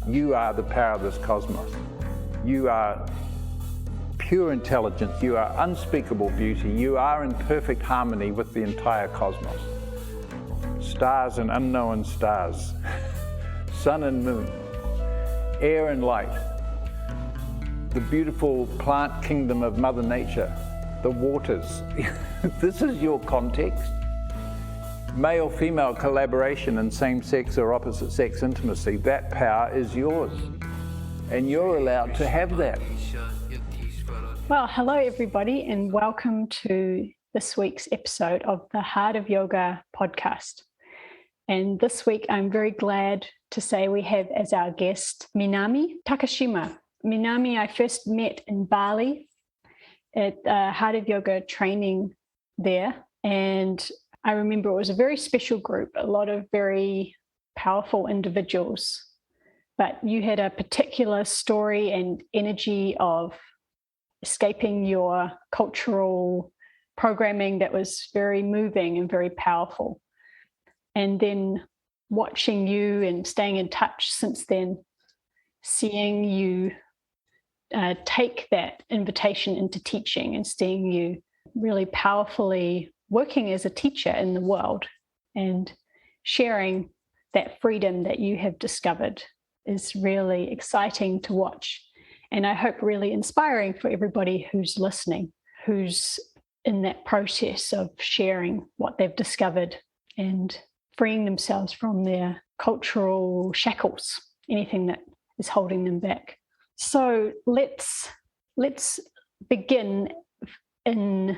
You are the power of this cosmos. You are pure intelligence. You are unspeakable beauty. You are in perfect harmony with the entire cosmos. Stars and unknown stars, sun and moon, air and light, the beautiful plant kingdom of Mother Nature, the waters. This is your context. Male-female collaboration and same-sex or opposite-sex intimacy, that power is yours. And you're allowed to have that. Well, hello everybody and welcome to this week's episode of the Heart of Yoga podcast. And this week I'm very glad to say we have as our guest Minami Takashima. Minami I first met in Bali at Heart of Yoga training there, and I remember it was a very special group, a lot of very powerful individuals, but you had a particular story and energy of escaping your cultural programming that was very moving and very powerful. And then watching you and staying in touch since then, seeing you take that invitation into teaching and seeing you really powerfully working as a teacher in the world and sharing that freedom that you have discovered is really exciting to watch. And I hope really inspiring for everybody who's listening, who's in that process of sharing what they've discovered and freeing themselves from their cultural shackles, anything that is holding them back. So let's begin in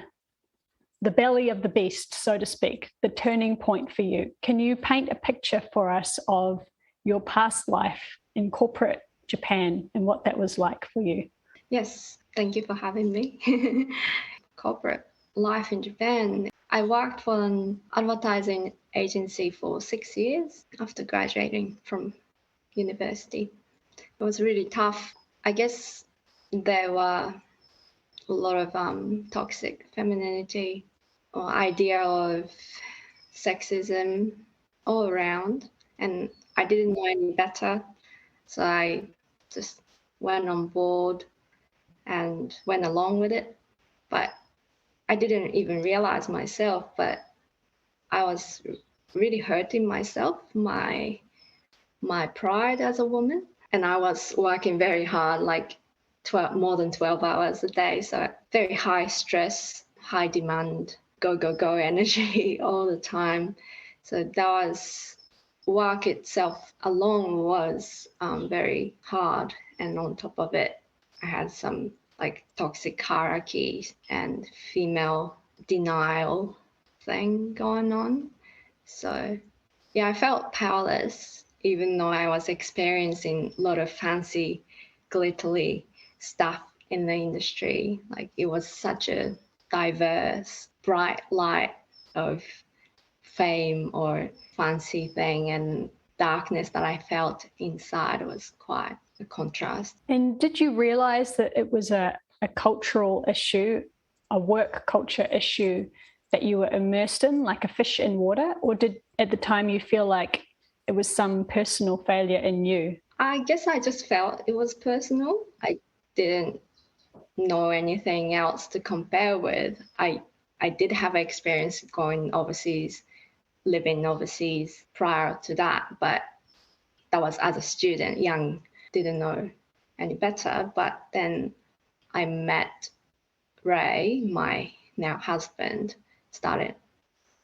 the belly of the beast, so to speak, the turning point for you. Can you paint a picture for us of your past life in corporate Japan and what that was like for you? Yes, thank you for having me. Corporate life in Japan. I worked for an advertising agency for 6 years after graduating from university. It was really tough. I guess there were a lot of toxic femininity or idea of sexism all around, and I didn't know any better, so I just went on board and went along with it. But I didn't even realize myself, but I was really hurting myself, my pride as a woman, and I was working very hard, like more than 12 hours a day, so very high stress, high demand, go energy all the time. So that was, work itself alone was very hard, and on top of it I had some like toxic hierarchy and female denial thing going on. So yeah, I felt powerless even though I was experiencing a lot of fancy glittery stuff in the industry. Like it was such a diverse, bright light of fame or fancy thing, and darkness that I felt inside was quite a contrast. And did you realize that it was a cultural issue, a work culture issue that you were immersed in, like a fish in water? Or did at the time you feel like it was some personal failure in you? I guess I just felt it was personal. I didn't know anything else to compare with. I did have experience going overseas, living overseas prior to that, but that was as a student, young, didn't know any better. But then I met Ray, my now husband, started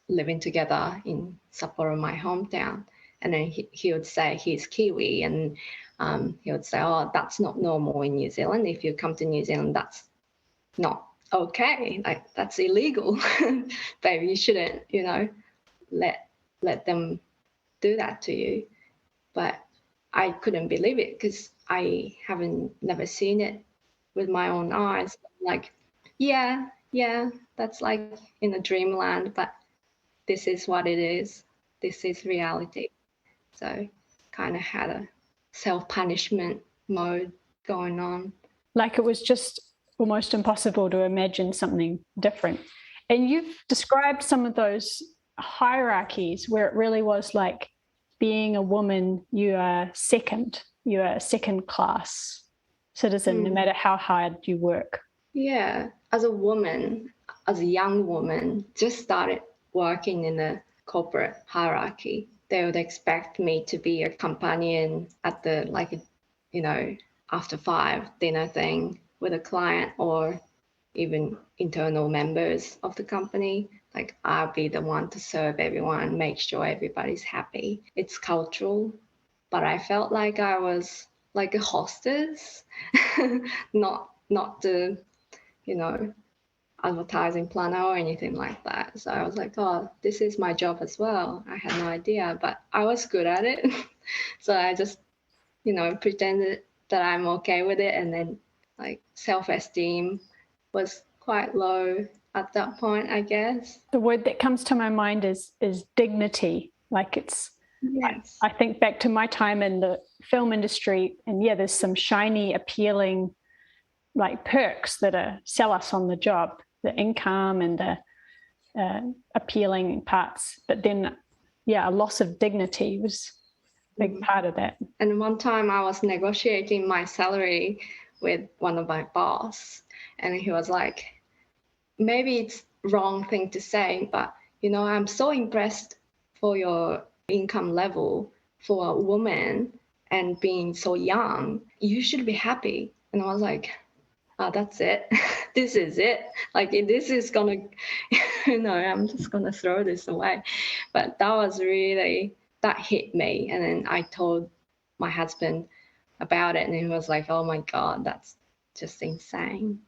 living together in Sapporo, my hometown. And then he would say he's Kiwi, and he would say, oh, that's not normal in New Zealand. If you come to New Zealand, that's not okay. Like, that's illegal. Baby, you shouldn't, let them do that to you. But I couldn't believe it because I never seen it with my own eyes. Like, yeah, that's like in a dreamland, but this is what it is. This is reality. So kind of had a self-punishment mode going on. Like it was just almost impossible to imagine something different. And you've described some of those hierarchies where it really was like being a woman, you are second you're a second-class citizen, no matter how hard you work. Yeah, as a woman, as a young woman, just started working in a corporate hierarchy. They would expect me to be a companion at the, after 5 dinner thing with a client or even internal members of the company. Like, I'll be the one to serve everyone, make sure everybody's happy. It's cultural, but I felt like I was like a hostess, not the, advertising planner or anything like that. So I was like, oh, this is my job as well. I had no idea, but I was good at it. So I just, pretended that I'm okay with it. And then like self-esteem was quite low at that point, I guess. The word that comes to my mind is dignity. Like it's, yes. I think back to my time in the film industry, and yeah, there's some shiny, appealing like perks that sell us on the job, the income and the appealing parts. But then, yeah, a loss of dignity was a big part of that. And one time I was negotiating my salary with one of my boss, and he was like, maybe it's wrong thing to say, but, I'm so impressed for your income level for a woman and being so young. You should be happy. And I was like, oh, that's it. This is it. Like, this is gonna, I'm just gonna throw this away. But that hit me. And then I told my husband about it, and he was like, oh my God, that's just insane.